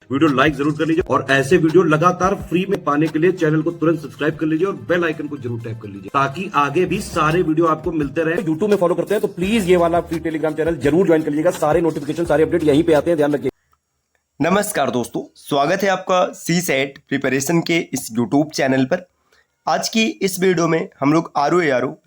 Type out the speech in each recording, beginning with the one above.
Video like जरूर कर लीजिए और ऐसे वीडियो लगातार फ्री में पाने के लिए चैनल को तुरंत सब्सक्राइब कर लीजिए और बेल आइकन को जरूर टैप कर लीजिए ताकि आगे भी सारे वीडियो आपको मिलते रहे। यूट्यूब में फॉलो करते हैं तो प्लीज ये वाला फ्री टेलीग्राम चैनल जरूर ज्वाइन कर लीजिएगा। सारे नोटिफिकेशन सारे अपडेट यहीं पे आते हैं, ध्यान रखिए। नमस्कार दोस्तों, स्वागत है आपका सी सेट प्रिपरेशन के इस यूट्यूब चैनल पर। आज की इस वीडियो में हम लोग आरओ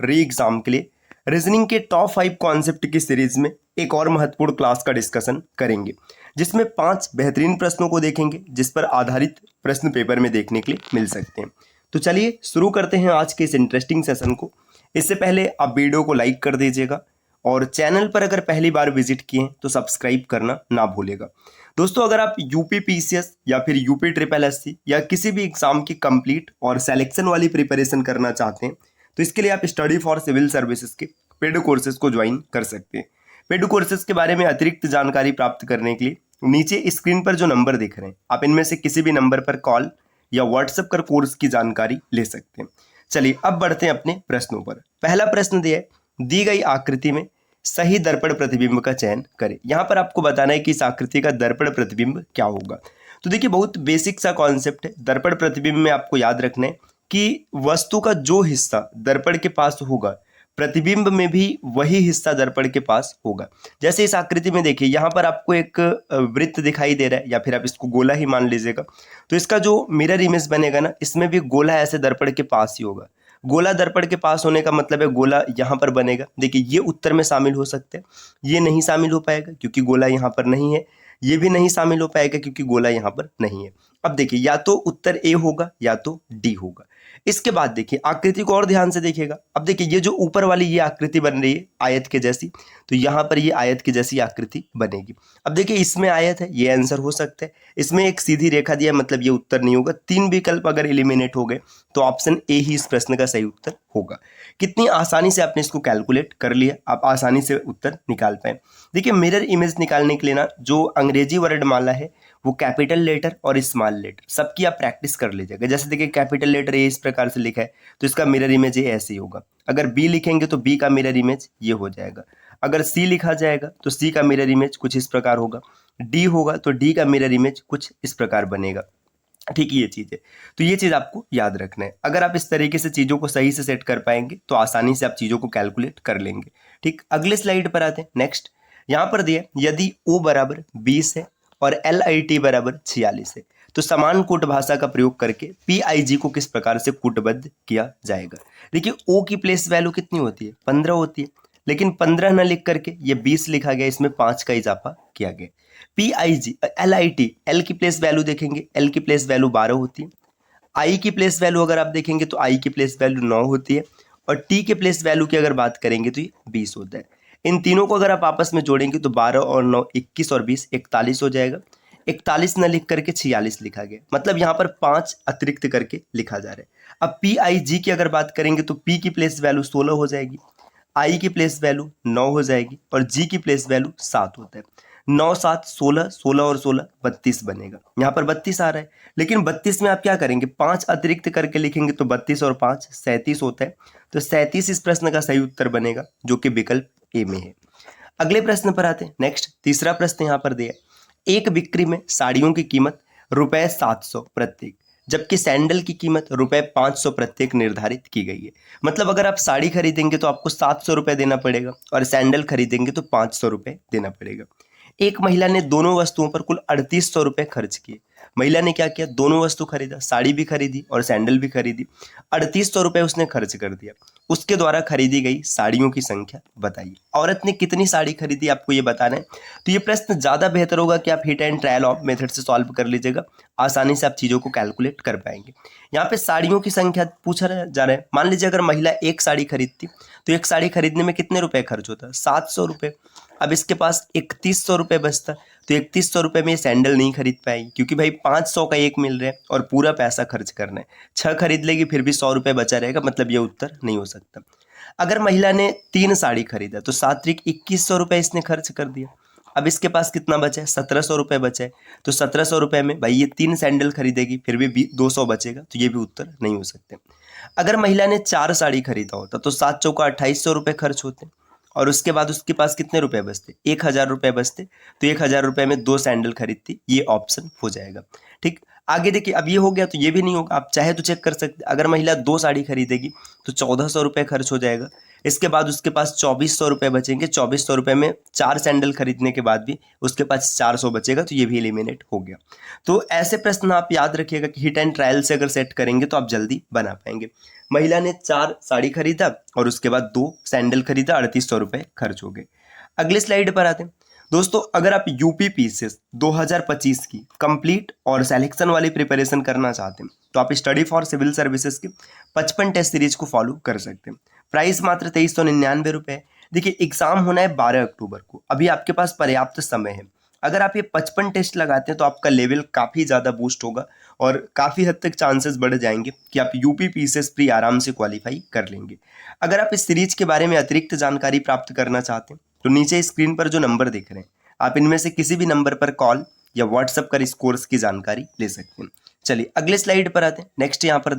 री एग्जाम के लिए रीजनिंग के टॉप 5 कॉन्सेप्ट की सीरीज में एक और महत्वपूर्ण क्लास का डिस्कशन करेंगे, जिसमें 5 बेहतरीन प्रश्नों को देखेंगे जिस पर आधारित प्रश्न पेपर में देखने के लिए मिल सकते हैं। तो चलिए शुरू करते हैं आज के इस इंटरेस्टिंग सेशन को। इससे पहले आप वीडियो को लाइक कर दीजिएगा और चैनल पर अगर पहली बार विजिट किए हैं तो सब्सक्राइब करना ना भूलेगा। दोस्तों, अगर आप यूपी पीसीएस या फिर यूपी ट्रिपल एससी या किसी भी एग्जाम की कंप्लीट और सिलेक्शन वाली प्रिपरेशन करना चाहते हैं तो इसके लिए आप स्टडी फॉर सिविल सर्विसेज के पेड कोर्सेज को ज्वाइन कर सकते हैं। पेड कोर्सेज के बारे में अतिरिक्त जानकारी प्राप्त करने के लिए नीचे स्क्रीन पर जो नंबर दिख रहे हैं आप इनमें से किसी भी नंबर पर कॉल या व्हाट्सएप कर कोर्स की जानकारी ले सकते हैं। चलिए अब बढ़ते हैं अपने प्रश्नों पर। पहला प्रश्न दिया है, दी गई आकृति में सही दर्पण प्रतिबिंब का चयन करें। यहाँ पर आपको बताना है कि इस आकृति का दर्पण प्रतिबिंब क्या होगा। तो देखिए, बहुत बेसिक सा कॉन्सेप्ट है। दर्पण प्रतिबिंब में आपको याद रखना है कि वस्तु का जो हिस्सा दर्पण के पास होगा, प्रतिबिंब में भी वही हिस्सा दर्पण के पास होगा। जैसे इस आकृति में देखिए, यहाँ पर आपको एक वृत्त दिखाई दे रहा है या फिर आप इसको गोला ही मान लीजिएगा। तो इसका जो मिरर इमेज बनेगा ना, इसमें भी गोला ऐसे दर्पण के पास ही होगा। गोला दर्पण के पास होने का मतलब है गोला यहाँ पर बनेगा। देखिए, ये उत्तर में शामिल हो सकते हैं, ये नहीं शामिल हो पाएगा क्योंकि गोला यहाँ पर नहीं है, ये भी नहीं शामिल हो पाएगा क्योंकि गोला यहाँ पर नहीं है। अब देखिए, या तो उत्तर ए होगा या तो डी होगा। इसके बाद देखिए आकृति को और ध्यान से देखिएगा। अब देखिए, ये जो ऊपर वाली ये आकृति बन रही है आयत के जैसी, तो यहाँ पर ये आयत की जैसी आकृति बनेगी। अब देखिए, इसमें आयत है, ये आंसर हो सकता है। इसमें एक सीधी रेखा दिया, मतलब ये उत्तर नहीं होगा। 3 विकल्प अगर एलिमिनेट हो गए तो ऑप्शन ए ही इस प्रश्न का सही उत्तर होगा। कितनी आसानी से आपने इसको कैलकुलेट कर लिया, आप आसानी से उत्तर निकाल पाए। देखिए, मिरर इमेज निकालने के लिए ना जो अंग्रेजी वर्णमाला है वो कैपिटल लेटर और स्मॉल लेटर सबकी आप प्रैक्टिस कर लीजिएगा। जैसे देखिए, कैपिटल लेटर ए इस प्रकार से लिखा है तो इसका मिरर इमेज ये ऐसे ही होगा। अगर बी लिखेंगे तो बी का मिरर इमेज ये हो जाएगा। अगर सी लिखा जाएगा तो सी का मिरर इमेज कुछ इस प्रकार होगा। डी होगा तो डी का मिरर इमेज कुछ इस प्रकार बनेगा। ठीक, ये चीज़ है। तो ये चीज़ आपको याद रखना है। अगर आप इस तरीके से चीज़ों को सही से सेट कर पाएंगे तो आसानी से आप चीज़ों को कैलकुलेट कर लेंगे। ठीक, अगले स्लाइड पर आते हैं। नेक्स्ट यहाँ पर दिया, यदि O बराबर 20 है और LIT बराबर 46 है तो समान कूट भाषा का प्रयोग करके PIG को किस प्रकार से कूटबद्ध किया जाएगा। देखिए, O की प्लेस वैल्यू कितनी होती है? 15 होती है, लेकिन 15 न लिख करके ये 20 लिखा गया, इसमें 5 का इजाफा किया गया। PIG LIT, L की प्लेस वैल्यू देखेंगे, L की प्लेस वैल्यू 12 होती है। I की प्लेस वैल्यू अगर आप देखेंगे तो I की प्लेस वैल्यू 9 होती है और T के प्लेस वैल्यू की अगर बात करेंगे तो ये 20 होता है। इन तीनों को अगर आप आपस में जोड़ेंगे तो 12 और 9 21 और 20 41 हो जाएगा। 41 न लिख करके 46 लिखा गया, मतलब यहाँ पर 5 अतिरिक्त करके लिखा जा रहा है। अब PIG की अगर बात करेंगे तो P की प्लेस वैल्यू 16 हो जाएगी, I की प्लेस वैल्यू 9 हो जाएगी और G की प्लेस वैल्यू 7 होता है। 9 7 16, 16 और 16 32 बनेगा। यहाँ पर 32 आ रहा है, लेकिन 32 में आप क्या करेंगे, 5 अतिरिक्त करके लिखेंगे तो 32 और 5 37 होता है। तो 37 इस प्रश्न का सही उत्तर बनेगा, जो कि विकल्प ए में है। अगले प्रश्न पर आते हैं। नेक्स्ट तीसरा प्रश्न यहाँ पर दिया, एक बिक्री में साड़ियों की कीमत ₹700 प्रत्येक, जबकि सैंडल की कीमत ₹500 प्रत्येक निर्धारित की गई है। मतलब अगर आप साड़ी खरीदेंगे तो आपको 700 रुपये देना पड़ेगा और सैंडल खरीदेंगे तो 500 रुपये देना पड़ेगा। एक महिला ने दोनों वस्तुओं पर कुल 3800 रुपये खर्च किए। महिला ने क्या किया, दोनों वस्तु खरीदा, साड़ी भी खरीदी और सैंडल भी खरीदी। 3800 रुपये उसने खर्च कर दिया। उसके द्वारा खरीदी गई साड़ियों की संख्या बताइए। औरत ने कितनी साड़ी खरीदी आपको ये बताना है। तो ये प्रश्न ज़्यादा बेहतर होगा कि आप hit and trial of method से सॉल्व कर लीजिएगा, आसानी से आप चीज़ों को कैलकुलेट कर पाएंगे। यहाँ पे साड़ियों की संख्या पूछा जा रहा है। मान लीजिए अगर महिला एक साड़ी खरीदती तो एक साड़ी खरीदने में कितने रुपए खर्च होता है, 700 रुपये। अब इसके पास 3100 रुपये बचता, तो 3100 रुपये में ये सैंडल नहीं खरीद पाएगी क्योंकि भाई 500 का एक मिल रहा है और पूरा पैसा खर्च करना है। 6 खरीद लेगी फिर भी 100 रुपये बचा रहेगा, मतलब ये उत्तर नहीं हो सकता। अगर महिला ने 3 साड़ी खरीदा तो 7 त्रिक 2100 रुपये इसने खर्च कर दिया। अब इसके पास कितना बचा है, 1700 रुपये बचा है। तो 1700 रुपये में भाई ये 3 सैंडल खरीदेगी फिर भी 200 बचेगा, तो ये भी उत्तर नहीं हो सकते। अगर महिला ने 4 साड़ी खरीदा होता तो 7 चौका 2800 रुपये खर्च होते और उसके बाद उसके पास कितने रुपए बचते, 1000 रुपए बचते, तो 1000 रुपए में 2 सैंडल खरीदती, ये ऑप्शन हो जाएगा। ठीक, आगे देखिए, अब ये हो गया तो ये भी नहीं होगा, आप चाहे तो चेक कर सकते, अगर महिला 2 साड़ी खरीदेगी तो 1400 रुपये खर्च हो जाएगा। इसके बाद उसके पास 2400 रुपये बचेंगे, 2400 रुपये में 4 सैंडल खरीदने के बाद भी उसके पास 400 बचेगा, तो ये भी एलिमिनेट हो गया। तो ऐसे प्रश्न आप याद रखिएगा कि हिट एंड ट्रायल से अगर सेट करेंगे तो आप जल्दी बना पाएंगे। महिला ने 4 साड़ी खरीदा और उसके बाद 2 सैंडल खरीदा, 3800 रुपये खर्च हो गए। अगले स्लाइड पर आते हैं दोस्तों। अगर आप यूपी पीसीएस 2025 की कंप्लीट और सिलेक्शन वाली प्रिपरेशन करना चाहते हैं तो आप स्टडी फॉर सिविल सर्विसेज के 55 टेस्ट सीरीज को फॉलो कर सकते हैं। प्राइस मात्र 2399 रुपये। देखिए, एग्जाम होना है 12 अक्टूबर को, अभी आपके पास पर्याप्त समय है। अगर आप ये 55 टेस्ट लगाते हैं तो आपका लेवल काफ़ी ज़्यादा बूस्ट होगा और काफ़ी हद तक चांसेस बढ़ जाएंगे कि आप यूपी पीसीएस प्री आराम से क्वालिफाई कर लेंगे। अगर आप इस सीरीज के बारे में अतिरिक्त जानकारी प्राप्त करना चाहते हैं तो नीचे स्क्रीन पर जो नंबर दिख रहे हैं, आप इनमें से किसी भी नंबर पर कॉल या व्हाट्सएप कर इस कोर्स की जानकारी ले सकते हैं। चलिए अगले स्लाइड पर आते हैं। नेक्स्ट यहाँ पर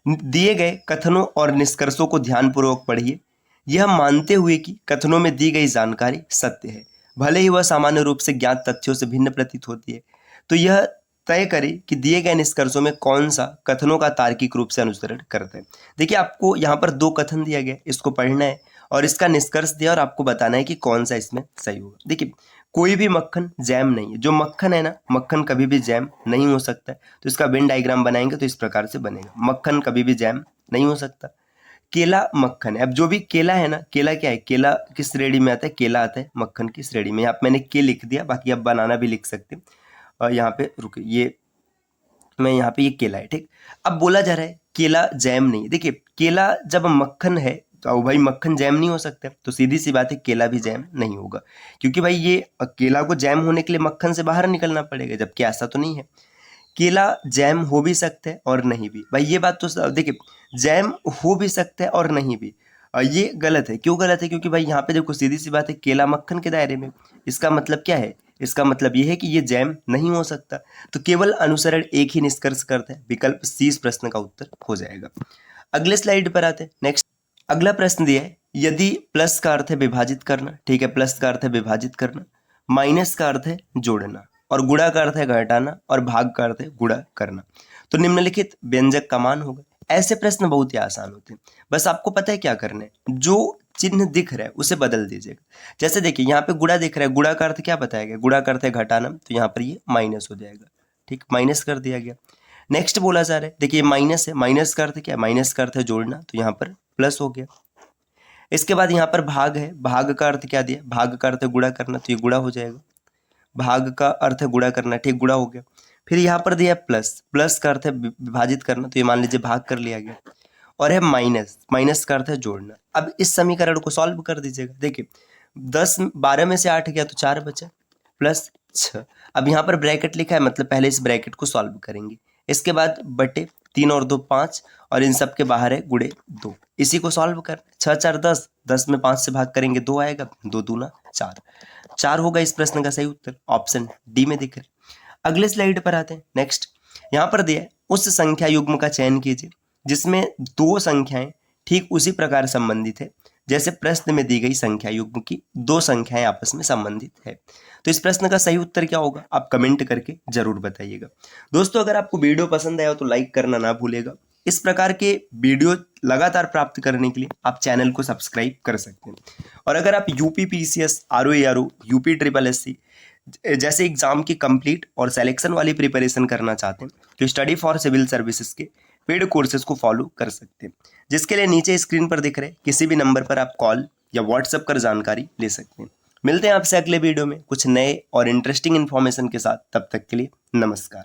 दिए गए कथनों और निष्कर्षों को ध्यानपूर्वक पढ़िए, यह मानते हुए कि कथनों में दी गई जानकारी सत्य है, भले ही वह सामान्य रूप से ज्ञात तथ्यों से भिन्न प्रतीत होती है। तो यह तय करें कि दिए गए निष्कर्षों में कौन सा कथनों का तार्किक रूप से अनुसरण करता है। देखिए, आपको यहाँ पर 2 कथन दिया गया, इसको पढ़ना है और इसका निष्कर्ष दिया और आपको बताना है कि कौन सा इसमें सही होगा। देखिए, कोई भी मक्खन जैम नहीं है। जो मक्खन है ना, मक्खन कभी भी जैम नहीं हो सकता है। तो इसका वेन डायग्राम बनाएंगे तो इस प्रकार से बनेगा, मक्खन कभी भी जैम नहीं हो सकता। केला मक्खन है। अब जो भी केला है ना, केला क्या है, केला किस श्रेणी में आता है, केला आता है मक्खन की श्रेणी में। यहाँ पे मैंने के लिख दिया, बाकी आप बनाना भी लिख सकते हैं। और यहाँ पे रुके, ये मैं यहाँ पे ये केला है। ठीक, अब बोला जा रहा है केला जैम नहीं। देखिए, केला जब मक्खन है तो भाई मक्खन जैम नहीं हो सकता, तो सीधी सी बात है केला भी जैम नहीं होगा, क्योंकि भाई ये केला को जैम होने के लिए मक्खन से बाहर निकलना पड़ेगा, जबकि ऐसा तो नहीं है। केला जैम हो भी सकता है और नहीं भी, भाई ये बात तो देखिए, जैम हो भी सकता है और नहीं भी, ये गलत है। क्यों गलत है, क्योंकि भाई यहाँ पे देखो सीधी सी बात है, केला मक्खन के दायरे में, इसका मतलब क्या है, इसका मतलब ये है कि ये जैम नहीं हो सकता। तो केवल अनुसरण एक ही निष्कर्ष करता है, विकल्प सी इस प्रश्न का उत्तर हो जाएगा। अगले स्लाइड पर आते हैं। नेक्स्ट अगला प्रश्न दिया है, यदि प्लस का अर्थ है विभाजित करना, ठीक है, प्लस का अर्थ है विभाजित करना, माइनस का अर्थ है जोड़ना और गुणा का अर्थ है घटाना और भाग का अर्थ है गुणा करना, तो निम्नलिखित व्यंजक का मान होगा। ऐसे प्रश्न बहुत ही आसान होते हैं, बस आपको पता है क्या करना है, जो चिन्ह दिख रहा है उसे बदल दीजिएगा। जैसे देखिए, यहाँ पे गुणा दिख रहा है, गुणा का अर्थ क्या बताया गया, गुणा का अर्थ है घटाना, तो यहाँ पर ये माइनस हो जाएगा। ठीक, माइनस कर दिया गया। नेक्स्ट बोला जा रहा है, देखिए माइनस है, माइनस का अर्थ क्या है, माइनस का अर्थ है जोड़ना, तो यहाँ पर प्लस हो गया। इसके बाद यहाँ पर भाग है, भाग का अर्थ क्या दिया, भाग का अर्थ है गुणा करना, तो ये गुणा हो जाएगा। भाग का अर्थ है गुणा करना, ठीक, गुणा हो गया। फिर यहाँ पर दिया प्लस, प्लस का अर्थ है विभाजित करना, तो ये मान लीजिए भाग कर लिया गया। और है माइनस, माइनस का अर्थ है जोड़ना। अब इस समीकरण को सॉल्व कर दीजिएगा। देखिए 12 में से 8 गया तो 4 बचा, प्लस 6। अब यहाँ पर ब्रैकेट लिखा है, मतलब पहले इस ब्रैकेट को सॉल्व करेंगे। इसके बाद बटे 3 और 2 5 और इन सब के बाहर है गुणे 2, इसी को सॉल्व कर 6 4 10, 10 में 5 से भाग करेंगे 2 आएगा, 2 दूना 4, 4 होगा इस प्रश्न का सही उत्तर, ऑप्शन डी में दिख रहा है। अगले स्लाइड पर आते हैं। नेक्स्ट यहाँ पर दिया है, उस संख्या युग्म का चयन कीजिए जिसमें 2 संख्याएं ठीक उसी प्रकार संबंधित है जैसे प्रश्न में दी गई संख्या युग्म की 2 संख्याएं आपस में संबंधित है। तो इस प्रश्न का सही उत्तर क्या होगा, आप कमेंट करके जरूर बताइएगा। दोस्तों, अगर आपको वीडियो पसंद आया हो तो लाइक करना ना भूलेगा। इस प्रकार के वीडियो लगातार प्राप्त करने के लिए आप चैनल को सब्सक्राइब कर सकते हैं। और अगर आप UP PCS, RO, UP triple SC जैसे एग्जाम की कंप्लीट और सिलेक्शन वाली प्रिपरेशन करना चाहते हैं तो स्टडी फॉर सिविल सर्विसेज के पेड कोर्सेज को फॉलो कर सकते हैं, जिसके लिए नीचे स्क्रीन पर दिख रहे किसी भी नंबर पर आप कॉल या व्हाट्सएप कर जानकारी ले सकते हैं। मिलते हैं आपसे अगले वीडियो में कुछ नए और इंटरेस्टिंग इन्फॉर्मेशन के साथ, तब तक के लिए नमस्कार।